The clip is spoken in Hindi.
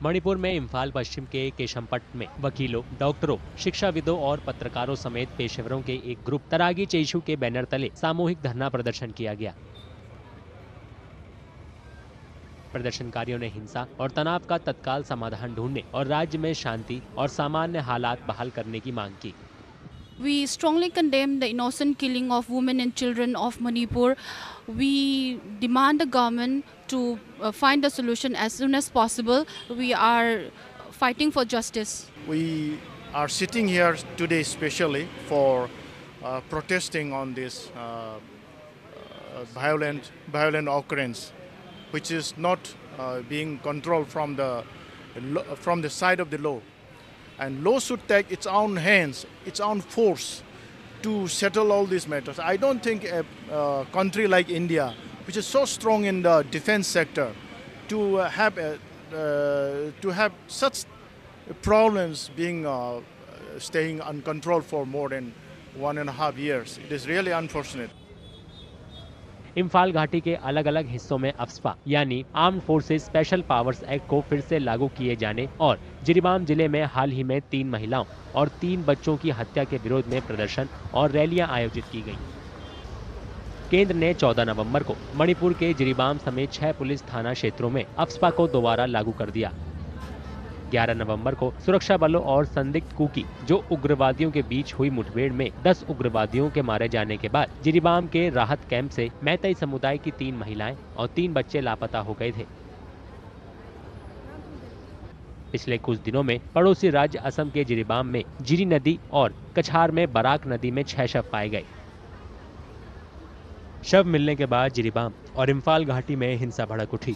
मणिपुर में इम्फाल पश्चिम के केशमपट में वकीलों, डॉक्टरों, शिक्षाविदों और पत्रकारों समेत पेशेवरों के एक ग्रुप तरागी चेशु के बैनर तले सामूहिक धरना प्रदर्शन किया गया। प्रदर्शनकारियों ने हिंसा और तनाव का तत्काल समाधान ढूंढने और राज्य में शांति और सामान्य हालात बहाल करने की मांग की। We strongly condemn the innocent killing of women and children of Manipur. We demand the government to find a solution as soon as possible. We are fighting for justice. We are sitting here today specially for protesting on this violent occurrence, which is not being controlled from the side of the law. And law should take its own hands, its own force to settle all these matters. I don't think a country like India, which is so strong in the defense sector, to have such problems being staying uncontrolled for more than 1.5 years. It is really unfortunate. Imphal घाटी के अलग अलग हिस्सों में अफ्स्पा यानी armed forces special powers act को फिर से लागू किए जाने और जिरीबाम जिले में हाल ही में 3 महिलाओं और 3 बच्चों की हत्या के विरोध में प्रदर्शन और रैलियां आयोजित की गईं। केंद्र ने 14 नवंबर को मणिपुर के जिरीबाम समेत 6 पुलिस थाना क्षेत्रों में अफ्स्पा को दोबारा लागू कर दिया। 11 नवंबर को सुरक्षा बलों और संदिग्ध कुकी जो उग्रवादियों के बीच हुई मुठभेड़ में 10 उग्रवादियों के मारे जाने के बाद जिरीबाम के राहत कैंप से मैतेई समुदाय की 3 महिलाएं और 3 बच्चे लापता हो गए थे। पिछले कुछ दिनों में पड़ोसी राज्य असम के जिरीबाम में जिरी नदी और कछार में बराक नदी में 6 शव पाए गए। शव मिलने के बाद जिरीबाम और इम्फाल घाटी में हिंसा भड़क उठी।